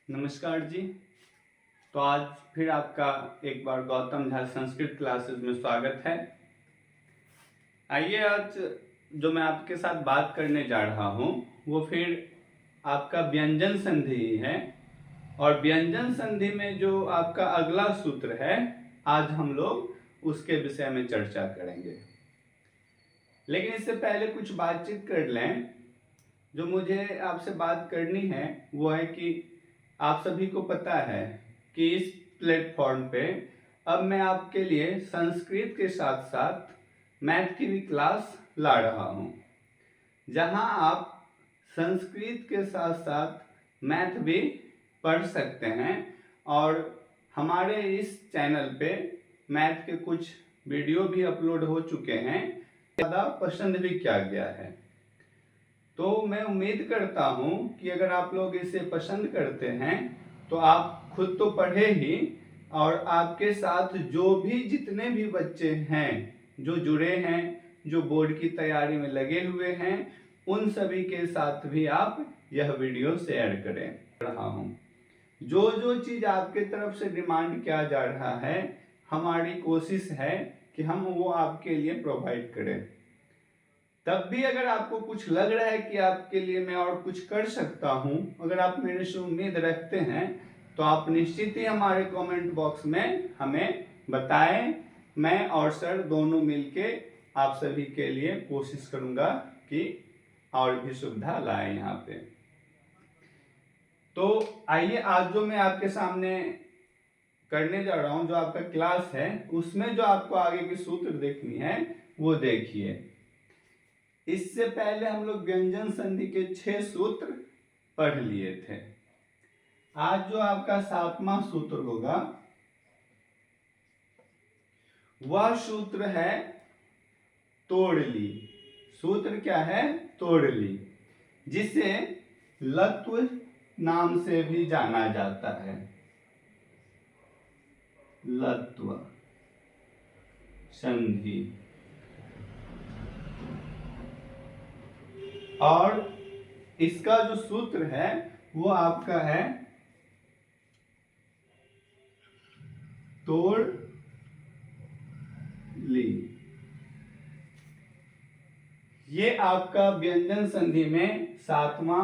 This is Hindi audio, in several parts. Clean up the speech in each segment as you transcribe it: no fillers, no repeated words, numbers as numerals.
नमस्कार जी। तो आज फिर आपका एक बार गौतम झा संस्कृत क्लासेस में स्वागत है। आइए, आज जो मैं आपके साथ बात करने जा रहा हूँ वो फिर आपका व्यंजन संधि ही है। और व्यंजन संधि में जो आपका अगला सूत्र है, आज हम लोग उसके विषय में चर्चा करेंगे। लेकिन इससे पहले कुछ बातचीत कर लें। जो मुझे आपसे बात करनी है वो है कि आप सभी को पता है कि इस प्लेटफॉर्म पे अब मैं आपके लिए संस्कृत के साथ साथ मैथ की भी क्लास ला रहा हूँ, जहाँ आप संस्कृत के साथ साथ मैथ भी पढ़ सकते हैं। और हमारे इस चैनल पे मैथ के कुछ वीडियो भी अपलोड हो चुके हैं, ज़्यादा पसंद भी किया गया है। तो मैं उम्मीद करता हूँ कि अगर आप लोग इसे पसंद करते हैं तो आप खुद तो पढ़े ही, और आपके साथ जो भी जितने भी बच्चे हैं जो जुड़े हैं, जो बोर्ड की तैयारी में लगे हुए हैं, उन सभी के साथ भी आप यह वीडियो शेयर करें। रहा हूँ जो जो चीज़ आपके तरफ से डिमांड किया जा रहा है, हमारी कोशिश है कि हम वो आपके लिए प्रोवाइड करें। तब भी अगर आपको कुछ लग रहा है कि आपके लिए मैं और कुछ कर सकता हूं, अगर आप मेरे से उम्मीद रखते हैं, तो आप निश्चित ही हमारे कमेंट बॉक्स में हमें बताएं। मैं और सर दोनों मिलके आप सभी के लिए कोशिश करूंगा कि और भी सुविधा लाए यहाँ पे। तो आइए, आज जो मैं आपके सामने करने जा रहा हूँ, जो आपका क्लास है, उसमें जो आपको आगे की सूत्र देखनी है वो देखिए। इससे पहले हम लोग व्यंजन संधि के 6 सूत्र पढ़ लिए थे। आज जो आपका 7वां सूत्र होगा वह सूत्र है तोड़ ली। सूत्र क्या है? तोड़ ली, जिसे लत्व नाम से भी जाना जाता है। लत्व संधि। और इसका जो सूत्र है वो आपका है तोड़ ली। ये आपका व्यंजन संधि में 7वां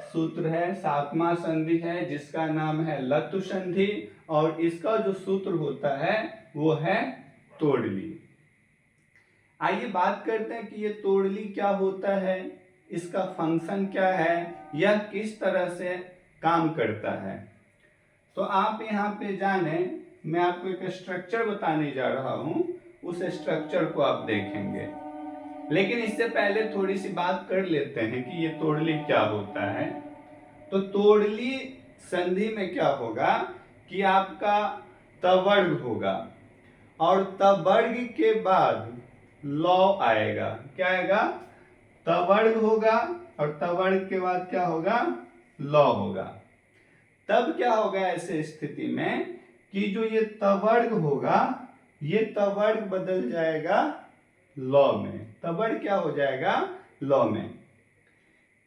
सूत्र है, 7वां संधि है, जिसका नाम है लत्व संधि। और इसका जो सूत्र होता है वो है तोड़ ली। आइए बात करते हैं कि ये तोड़ ली क्या होता है, इसका फंक्शन क्या है, यह किस तरह से काम करता है। तो आप यहाँ पे जाने, मैं आपको एक स्ट्रक्चर बताने जा रहा हूँ, उस स्ट्रक्चर को आप देखेंगे। लेकिन इससे पहले थोड़ी सी बात कर लेते हैं कि ये तोड़ली क्या होता है। तो तोड़ली संधि में क्या होगा कि आपका तवर्ग होगा, और तवर्ग के बाद लौ आएगा। क्या आएगा? तवर्ग होगा, और तवर्ग के बाद क्या होगा? लौ होगा। तब क्या होगा ऐसे स्थिति में कि जो ये तवर्ग होगा, ये तवर्ग बदल जाएगा लौ में। तवर्ग क्या हो जाएगा? लौ में।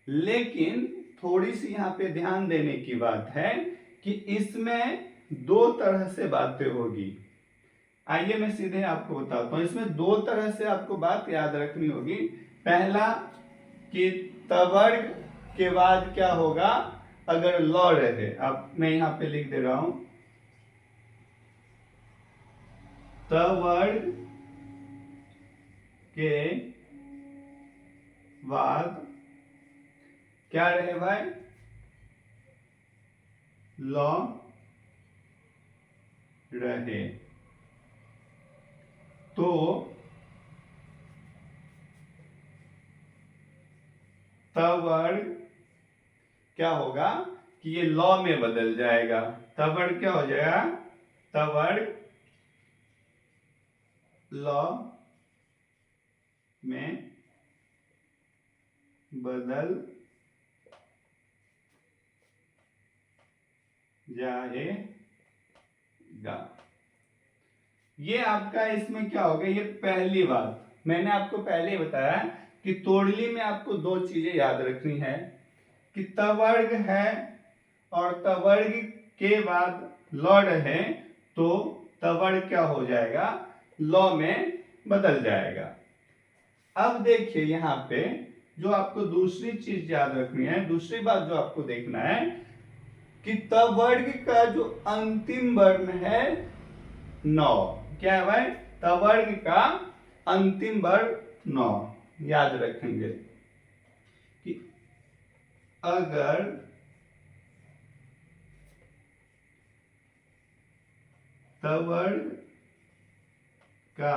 लेकिन थोड़ी सी यहाँ पे ध्यान देने की बात है कि इसमें दो तरह से बातें होगी। आइए मैं सीधे आपको बताता हूं। इसमें दो तरह से आपको बात याद रखनी होगी। पहला कि तवर्ग के बाद क्या होगा अगर लौ रहे। अब मैं यहां पे लिख दे रहा हूं, तवर्ग के बाद क्या रहे भाई? लौ रहे। तो तवर्ग क्या होगा कि ये लौ में बदल जाएगा। तवर्ग क्या हो जाएगा? तवर्ग लौ में बदल जाएगा। ये आपका इसमें क्या होगा? ये पहली बात मैंने आपको पहले ही बताया कि तोड़ली में आपको दो चीजें याद रखनी है कि तवर्ग है और तवर्ग के बाद लौ रहे तो तवर्ग क्या हो जाएगा, लौ में बदल जाएगा। अब देखिए यहाँ पे जो आपको दूसरी चीज याद रखनी है, दूसरी बात जो आपको देखना है कि तवर्ग का जो अंतिम वर्ण है नौ, क्या है भाई, तवर्ग का अंतिम वर्ण नौ। याद रखेंगे कि अगर तवर्ग का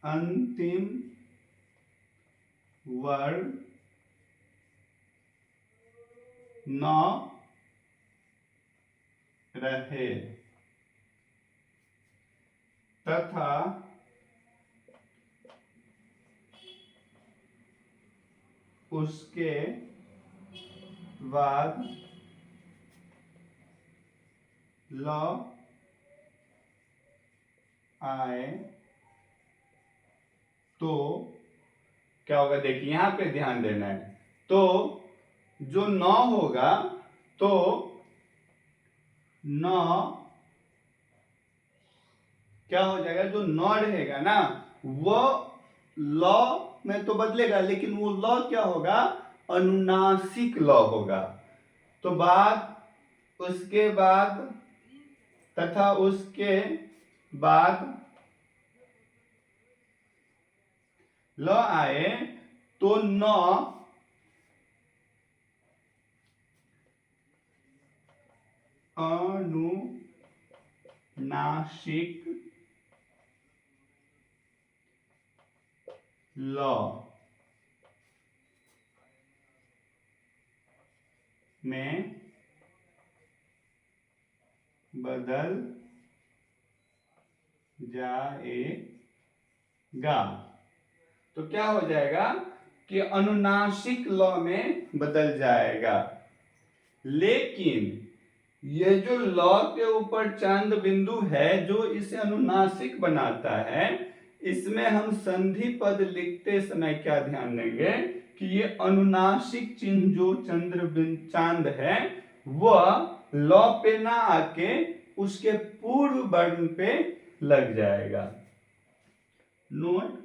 अंतिम वर्ण नौ रहे तथा उसके बाद लौ आए तो क्या होगा, देखिए यहां पे ध्यान देना है। तो जो नौ होगा तो नौ क्या हो जाएगा, जो नौ रहेगा ना वो लौ में तो बदलेगा, लेकिन वो लौ क्या होगा, अनुनासिक लौ होगा। तो बाद उसके बाद तथा उसके बाद लौ आए तो नौ अनुनासिक लौ में बदल जाएगा। तो क्या हो जाएगा कि अनुनासिक लौ में बदल जाएगा। लेकिन ये जो लौ के ऊपर चांद बिंदु है जो इसे अनुनासिक बनाता है, इसमें हम संधि पद लिखते समय क्या ध्यान देंगे कि ये अनुनासिक चिन्ह जो चांद है वह लौ पे ना आके उसके पूर्व वर्ण पे लग जाएगा। नोट,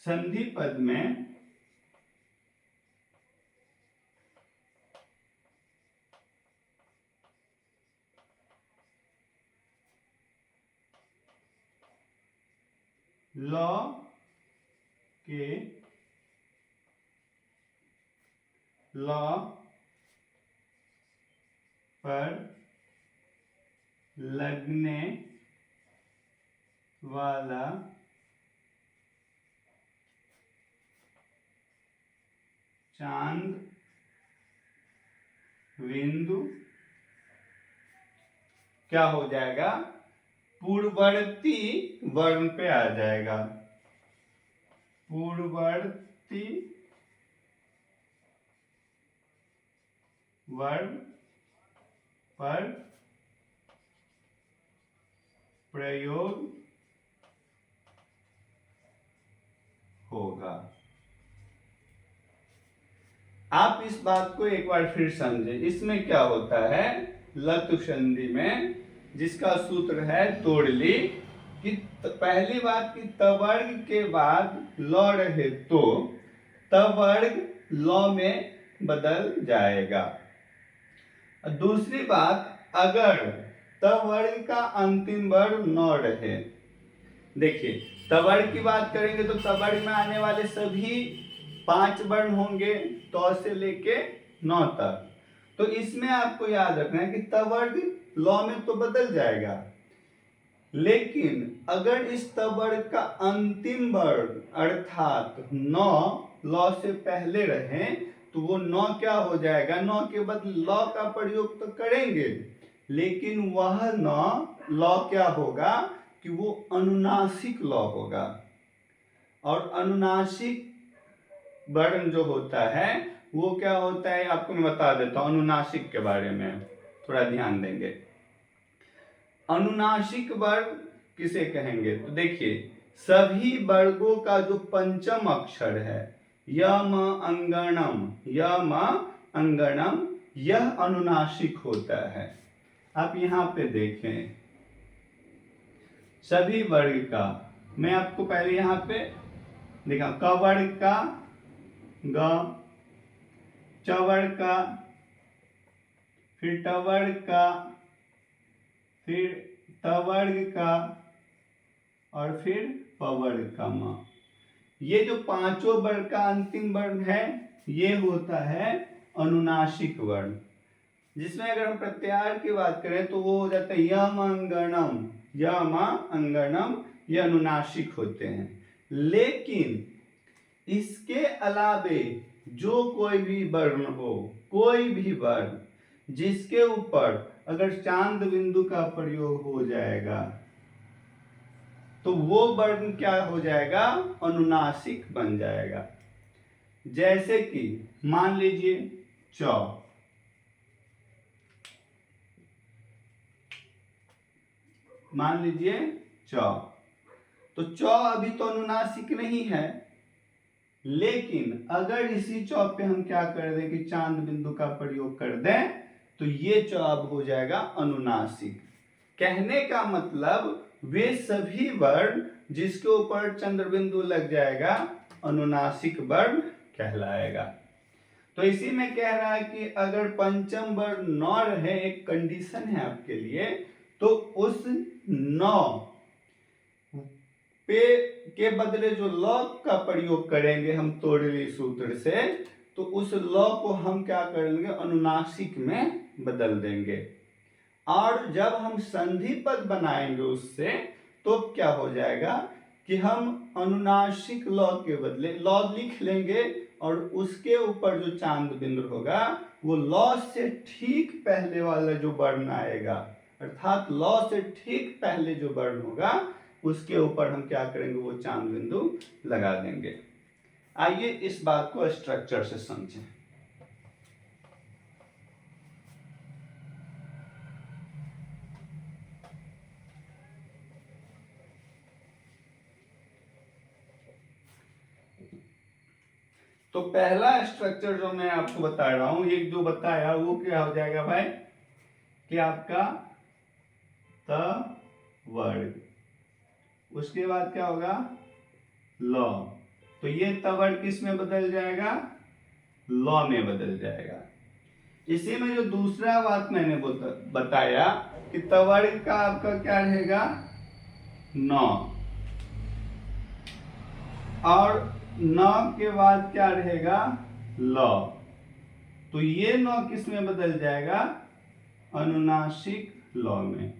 संधि पद में लौ के लौ पर लगने वाला चांद बिंदु क्या हो जाएगा, पूर्ववर्ती वर्ण पे आ जाएगा। पूर्ववर्ती वर्ण पर प्रयोग होगा। आप इस बात को एक बार फिर समझें। इसमें क्या होता है, लतु संधि में जिसका सूत्र है तोड़ ली कि पहली बात कि तवर्ग के बाद लौ रहे तो तवर्ग लौ में बदल जाएगा। दूसरी बात, अगर तवर्ग का अंतिम वर्ण नौ रहे, देखिए तवर्ग की बात करेंगे तो तवर्ग में आने वाले सभी 5 वर्ण होंगे तो से लेके 9 तक। तो इसमें आपको याद रखना है कि तवर्ग लौ में तो बदल जाएगा, लेकिन अगर इस तवर्ग का अंतिम वर्ण अर्थात 9 लौ से पहले रहे तो वो 9 क्या हो जाएगा, 9 के बदले लौ का प्रयोग तो करेंगे, लेकिन वह 9 लौ क्या होगा कि वो अनुनासिक लौ होगा। और अनुनासिक वर्ण जो होता है वो क्या होता है आपको मैं बता देता हूं। अनुनासिक के बारे में थोड़ा ध्यान देंगे। अनुनासिक वर्ग किसे कहेंगे? तो देखिए, सभी वर्गों का जो पंचम अक्षर है यम अंगणम, यम अंगणम, यह अनुनासिक होता है। आप यहाँ पे देखें सभी वर्ग का, मैं आपको पहले यहाँ पे देखा क वर्ग का ग, च वर्ग का, फिर ट वर्ग का, फिर त वर्ग का, और फिर प वर्ग का म। ये जो पांचों वर्ग का अंतिम वर्ण है ये होता है अनुनासिक वर्ण, जिसमें अगर हम प्रत्याहार की बात करें तो वो हो जाता है यम अंगणम, यम अंगणम, ये अनुनासिक होते हैं। लेकिन इसके अलावे जो कोई भी वर्ण हो, कोई भी वर्ण जिसके ऊपर अगर चांद बिंदु का प्रयोग हो जाएगा तो वो वर्ण क्या हो जाएगा? अनुनासिक बन जाएगा। जैसे कि मान लीजिए च, मान लीजिए च, तो च अभी तो अनुनासिक नहीं है, लेकिन अगर इसी च पे हम क्या कर दें कि चांद बिंदु का प्रयोग कर दें तो ये च अब हो जाएगा अनुनासिक। कहने का मतलब वे सभी वर्ण जिसके ऊपर चंद्र बिंदु लग जाएगा अनुनासिक वर्ण कहलाएगा। तो इसी में कह रहा है कि अगर पंचम वर्ण न रहे, एक कंडीशन है आपके लिए, तो उस न पे के बदले जो ल का प्रयोग करेंगे हम तोड़ली सूत्र से, तो उस ल को हम क्या करेंगे? अनुनासिक में बदल देंगे। और जब हम संधि पद बनाएंगे उससे तो क्या हो जाएगा कि हम अनुनासिक ल के बदले ल लिख लेंगे और उसके ऊपर जो चांद बिंदु होगा वो ल से ठीक पहले वाला जो वर्ण आएगा, अर्थात ल से ठीक पहले जो वर्ण होगा उसके ऊपर हम क्या करेंगे? वो चांद बिंदु लगा देंगे। आइए इस बात को स्ट्रक्चर से समझें। तो पहला स्ट्रक्चर जो मैं आपको बता रहा हूं, एक जो बताया वो क्या हो जाएगा भाई कि आपका त वर्ग, उसके बाद क्या होगा? ल। तो ये त वर्ग किस में बदल जाएगा? ल में बदल जाएगा। इसी में जो दूसरा बात मैंने बताया कि त वर्ग का आपका क्या रहेगा? न, और न के बाद क्या रहेगा? ल। तो ये न किस में बदल जाएगा? अनुनासिक ल में।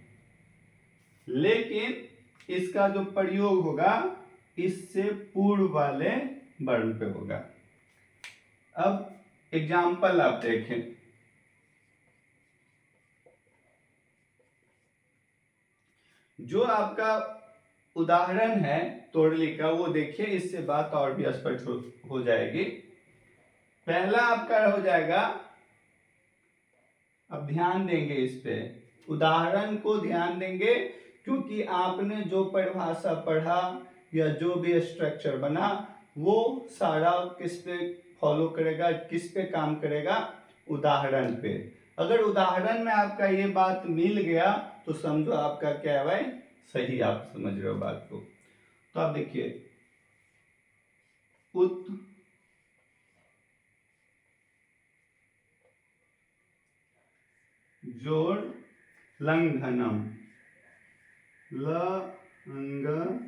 लेकिन इसका जो प्रयोग होगा इससे पूर्व वाले वर्ण पे होगा। अब एग्जाम्पल आप देखें, जो आपका उदाहरण है तोड़ली का वो देखिए, इससे बात और भी स्पष्ट हो जाएगी। पहला आपका हो जाएगा, अब ध्यान देंगे इस पे, उदाहरण को ध्यान देंगे, क्योंकि आपने जो परिभाषा पढ़ा या जो भी स्ट्रक्चर बना वो सारा किस पे फॉलो करेगा, किस पे काम करेगा? उदाहरण पे। अगर उदाहरण में आपका ये बात मिल गया तो समझो आपका क्या है भाई? सही आप समझ रहे हो बात को। तो आप देखिए, उत जोड़ लंघनम, लंघनम,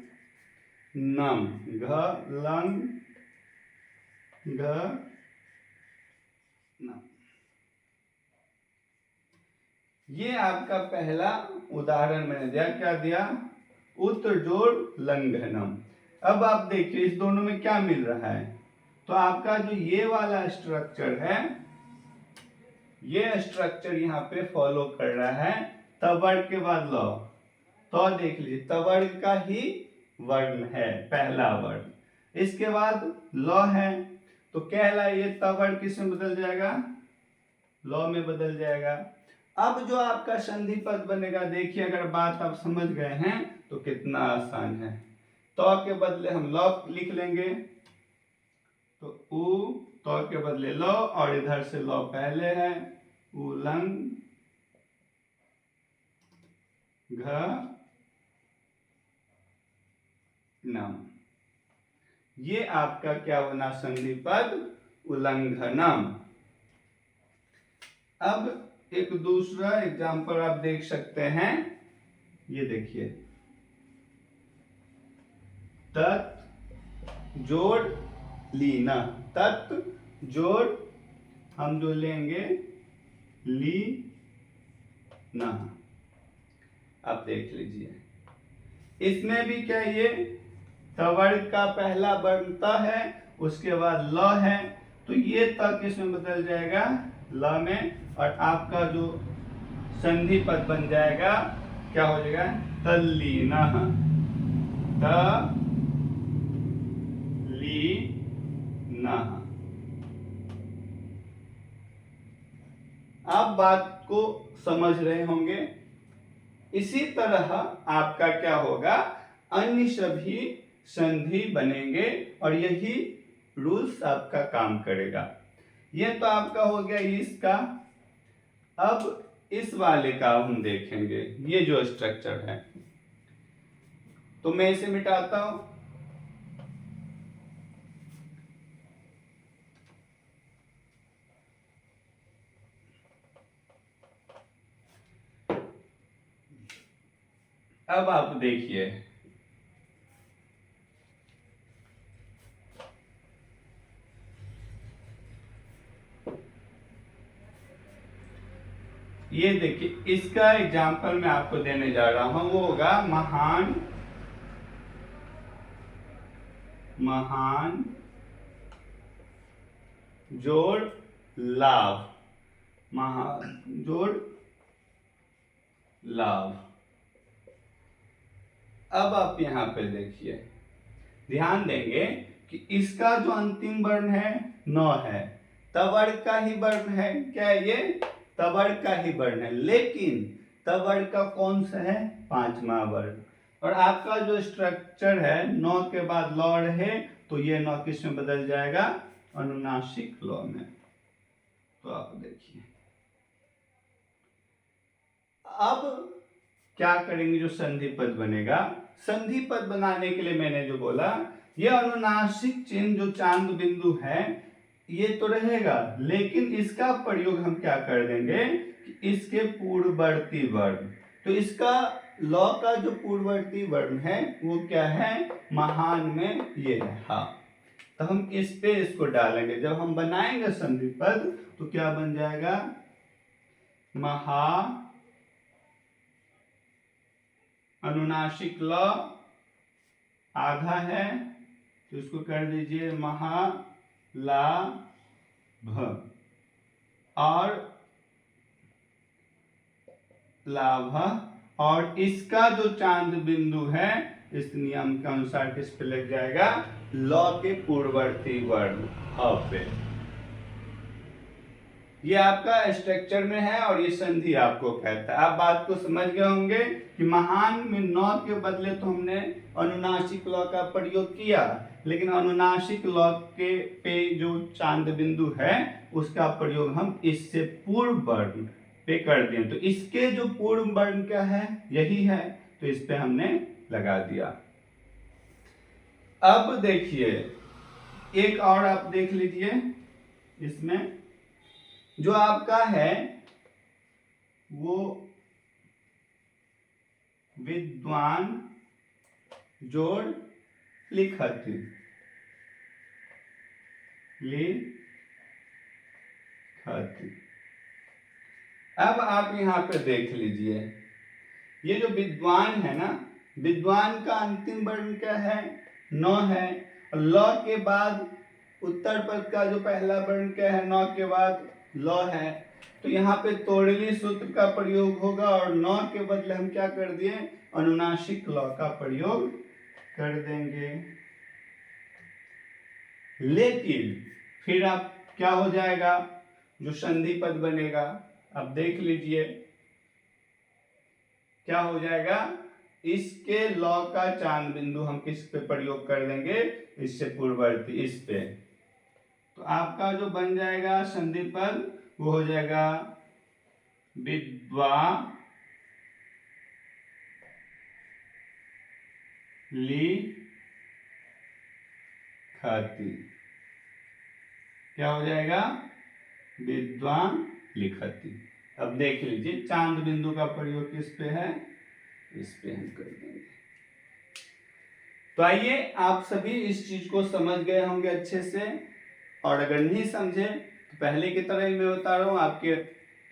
घ लंग घ न, ये आपका पहला उदाहरण मैंने दिया। क्या दिया? उत्तर जोड़ लंघनम। अब आप देखिए इस दोनों में क्या मिल रहा है। तो आपका जो ये वाला स्ट्रक्चर है, ये स्ट्रक्चर यहाँ पे फॉलो कर रहा है तवर्ग के बाद ल। तो देख लीजिए तवर्ग का ही वर्ण है पहला वर्ण, इसके बाद ल है, तो कहला ये तवर्ग किस में बदल जाएगा? ल में बदल जाएगा। अब जो आपका संधि पद बनेगा, देखिए अगर बात आप समझ गए हैं तो कितना आसान है। तो के बदले हम लौ लिख लेंगे, तो उ तो के बदले लो, और इधर से लौ पहले है, उलंग घ नम। ये आपका क्या बना, संधि पद उल्लंघनम। अब एक दूसरा एग्जाम्पल आप देख सकते हैं, ये देखिए, तत् जोड़ लीना, तत् जोड़ हम जो लेंगे ली ना। आप देख लीजिए, इसमें भी क्या, ये तवर्ग का पहला बनता है, उसके बाद ल है, तो ये तक इसमें बदल जाएगा ल में, और आपका जो संधि पद बन जाएगा क्या हो जाएगा, तल्लीना, तल्लीना। आप बात को समझ रहे होंगे। इसी तरह आपका क्या होगा, अन्य सभी संधि बनेंगे और यही रूल्स आपका काम करेगा। ये तो आपका हो गया इसका। अब इस वाले का हम देखेंगे, ये जो स्ट्रक्चर है, तो मैं इसे मिटाता हूं। अब आप देखिए, ये देखिए, इसका एग्जाम्पल मैं आपको देने जा रहा हूं, वो होगा महान, महान जोड़ लाभ, महान जोड़ लाभ। अब आप यहां पे देखिए, ध्यान देंगे कि इसका जो अंतिम वर्ण है न है, तवर्ग का ही वर्ण है, क्या है ये, तवर्ग का ही वर्ण है, लेकिन तवर्ग का कौन सा है, पांचवा वर्ण। और आपका जो स्ट्रक्चर है, नौ के बाद लौ रहे, तो ये नौ किस में बदल जाएगा, अनुनासिक लौ में। तो आप देखिए, अब क्या करेंगे, जो संधि पद बनेगा, संधि पद बनाने के लिए मैंने जो बोला, ये अनुनासिक चिन्ह जो चांद बिंदु है ये तो रहेगा, लेकिन इसका प्रयोग हम क्या कर देंगे कि इसके पूर्ववर्ती वर्ण, तो इसका लौ का जो पूर्ववर्ती वर्ण है वो क्या है, महान में ये है हा। तो हम इस पे इसको डालेंगे, जब हम बनाएंगे संधि पद तो क्या बन जाएगा, महा अनुनासिक ल आधा है, तो इसको कर दीजिए महा ला भ, और लाभ, और इसका जो चांद बिंदु है इस नियम के अनुसार किस पे लग जाएगा, लौ के पूर्ववर्ती वर्ण ह पे। ये आपका स्ट्रक्चर में है और ये संधि आपको कहता है। आप बात को समझ गए होंगे कि महान में नौ के बदले तो हमने अनुनासिक लौ का प्रयोग किया, लेकिन अनुनासिक लौ के पे जो चांद बिंदु है उसका प्रयोग हम इससे पूर्व वर्ण पे कर दिए, तो इसके जो पूर्व वर्ण क्या है, यही है, तो इस पे हमने लगा दिया। अब देखिए, एक और आप देख लीजिए, इसमें जो आपका है वो विद्वान जोड़ लिखत, अब आप यहां पे देख लीजिए, ये जो विद्वान है ना, विद्वान का अंतिम वर्ण क्या है, नौ है, और लौ के बाद उत्तर पद का जो पहला वर्ण क्या है, नौ के बाद लौ है, तो यहाँ पे तोड़ली सूत्र का प्रयोग होगा, और नौ के बदले हम क्या कर दिए, अनुनासिक लौ का प्रयोग कर देंगे। लेकिन फिर आप क्या हो जाएगा, जो संधि पद बनेगा, अब देख लीजिए, क्या हो जाएगा, इसके लॉ का चांद बिंदु हम किस पे प्रयोग कर देंगे, इससे पूर्ववर्ती इस पे। तो आपका जो बन जाएगा संधि पद वो हो जाएगा विद्वा लिखति। क्या हो जाएगा, विद्वान लिखति। अब देख लीजिए चांद बिंदु का प्रयोग किस पे है, इस पे हम कर देंगे। तो आइए आप सभी इस चीज को समझ गए होंगे अच्छे से, और अगर नहीं समझे तो पहले की तरह ही मैं बता रहा हूं,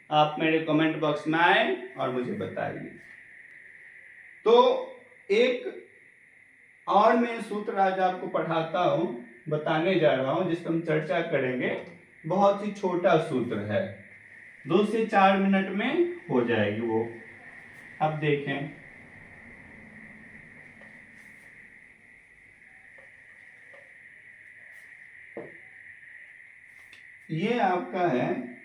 आप मेरे कमेंट बॉक्स में आए और मुझे बताइए। तो एक और मैं सूत्र आज आपको पढ़ाता हूं, बताने जा रहा हूं, जिस पर हम चर्चा करेंगे। बहुत ही छोटा सूत्र है, 2 से 4 मिनट में हो जाएगी वो। अब देखें, ये आपका है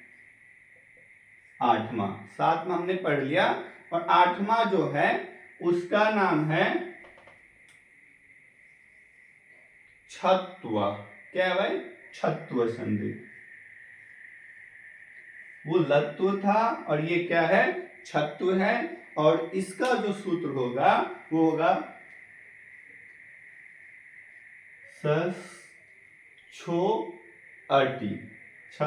8वां, 7वां हमने पढ़ लिया, और 8वां जो है उसका नाम है छत्व। क्या है भाई, छत्व संधि। वो लत्व था और ये क्या है, छत्व है। और इसका जो सूत्र होगा वो होगा सस छो अटी, छो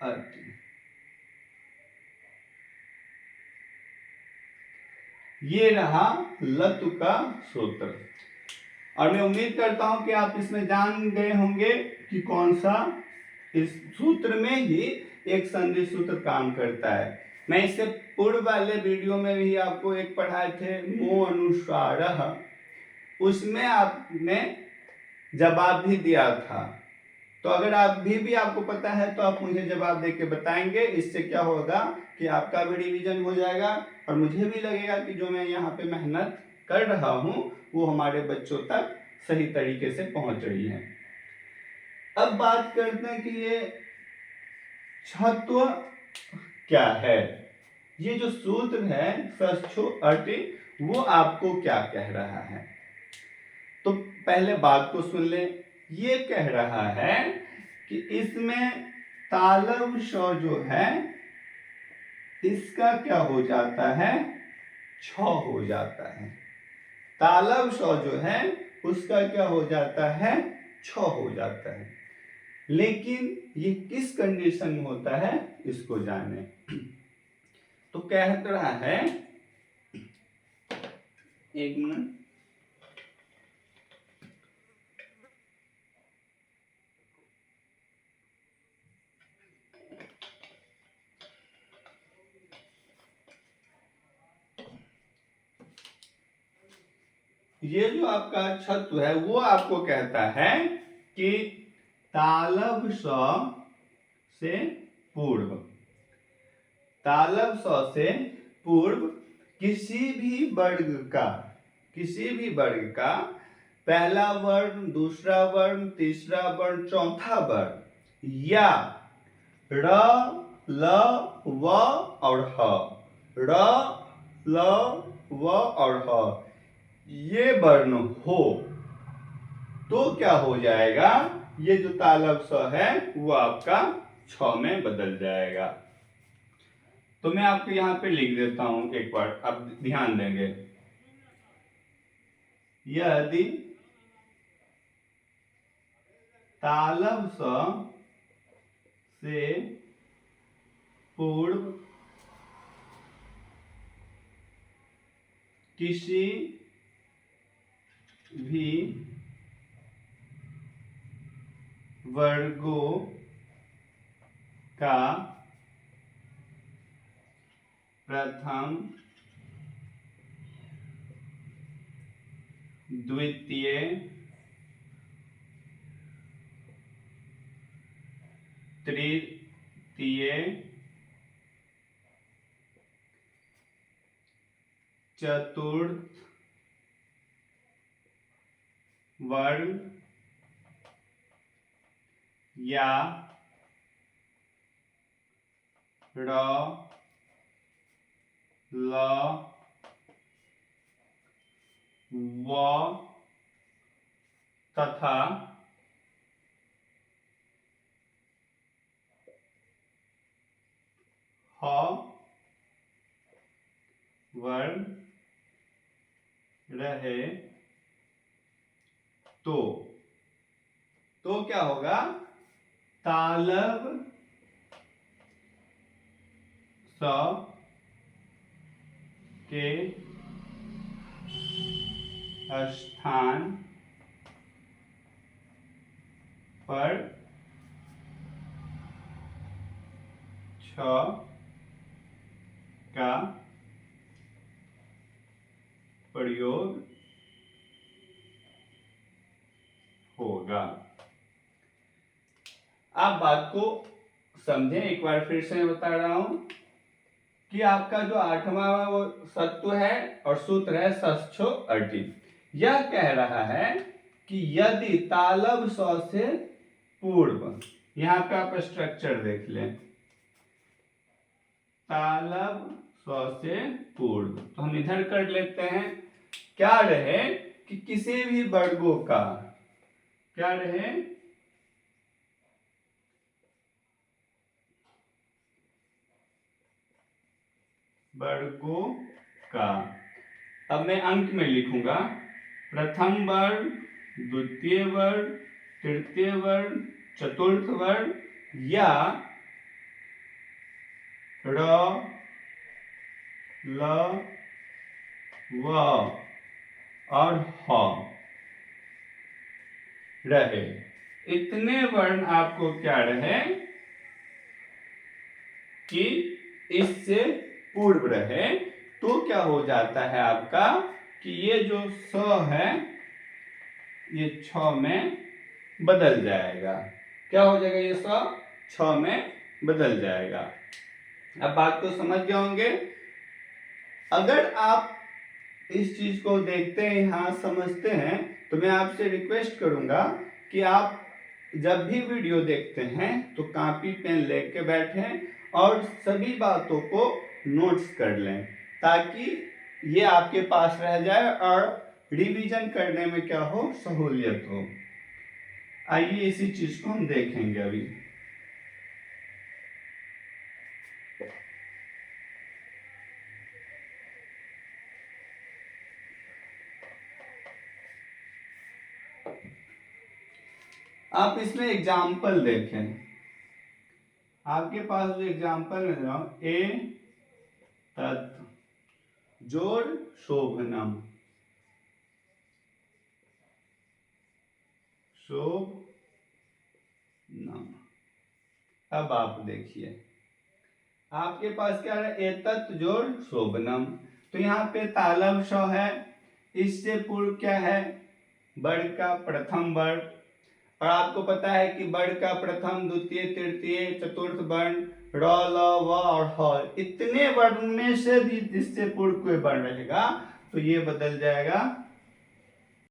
अटी। ये रहा लत्व का सूत्र, और मैं उम्मीद करता हूं कि आप इसमें जान गए होंगे कि कौन सा, इस सूत्र में ही एक संधि सूत्र काम करता है। मैं इससे पूर्व वाले वीडियो में भी आपको एक पढ़ाए थे मो अनुस्वारः, उसमें आपने जवाब भी दिया था। तो अगर आप भी आपको पता है तो आप मुझे जवाब देके बताएंगे। इससे क्या होगा कि आपका भी रिवीजन हो जाएगा, और मुझे भी लगेगा कि जो मैं यहाँ पे मेहनत कर रहा हूँ वो हमारे बच्चों तक सही तरीके से पहुंच रही है। अब बात करते हैं कि ये छत्व क्या है। ये जो सूत्र है सस्छु अटि, वो आपको क्या कह रहा है, तो पहले बात को सुन ले। ये कह रहा है कि इसमें तालव श जो है इसका क्या हो जाता है, छ हो जाता है। तालव श जो है उसका क्या हो जाता है, छ हो जाता है। लेकिन ये किस कंडीशन में होता है इसको जाने। तो कह रहा है, एक मिनट, ये जो आपका छत्व है वो आपको कहता है कि तालव स से पूर्व, तालव स से पूर्व किसी भी वर्ग का पहला वर्ण, दूसरा वर्ण, तीसरा वर्ण, चौथा वर्ण, या र, ल, व और ह, र, ल, व और ह, ये वर्ण हो तो क्या हो जाएगा, ये जो तालव स है वो आपका छ में बदल जाएगा। तो मैं आपको यहां पे लिख देता हूं, एक बार आप ध्यान देंगे। यदि तालव स से पूर्व किसी भी वर्गों का प्रथम, द्वितीय, तृतीय, चतुर्थ वर्ण या र, ल, व तथा ह वर्ण रहे तो क्या होगा? तालब स के स्थान पर छ का प्रयोग होगा। आप बात को समझें, एक बार फिर से बता रहा हूं कि आपका जो 8वां वो सत्व है और सूत्र है सश्चो अटी। यह कह रहा है कि यदि तालब स से पूर्व, यहां पे आप स्ट्रक्चर देख लें, तालब स से पूर्व, तो हम इधर कर लेते हैं। क्या रहे कि किसी भी वर्गों का, क्या रहे? वर्गों का। अब मैं अंक में लिखूंगा, प्रथम वर्ण, द्वितीय वर्ण, तृतीय वर्ण, चतुर्थ वर्ण या र, ल, व और ह रहे। इतने वर्ण आपको क्या रहे कि इससे पूर्व रहे, तो क्या हो जाता है आपका कि ये जो स है ये छ में बदल जाएगा। क्या हो जाएगा? ये स छ में बदल जाएगा। अब बात को समझ गए होंगे। अगर आप इस चीज को देखते हैं, यहां समझते हैं, तो मैं आपसे रिक्वेस्ट करूंगा कि आप जब भी वीडियो देखते हैं तो कॉपी पेन लेके बैठें और सभी बातों को नोट्स कर लें, ताकि ये आपके पास रह जाए और रिवीजन करने में क्या हो, सहूलियत हो। आइए इसी चीज को हम देखेंगे अभी। आप इसमें एग्जाम्पल देखें, आपके पास जो एग्जाम्पल में रहा हूं, ए तत् जोड़ शोभनम, शोभनम। अब आप देखिए आपके पास क्या है, ए तत् जोड़ शोभनम। तो यहाँ पे तालब श है, इससे पूर्व क्या है, वर्ग का प्रथम वर्ग, और आपको पता है कि वर्ग का प्रथम, द्वितीय, तृतीय, चतुर्थ वर्ण र, ल, व और ह, इतने वर्ण में से भी जिससे पूर्व कोई वर्ण रहेगा तो ये बदल जाएगा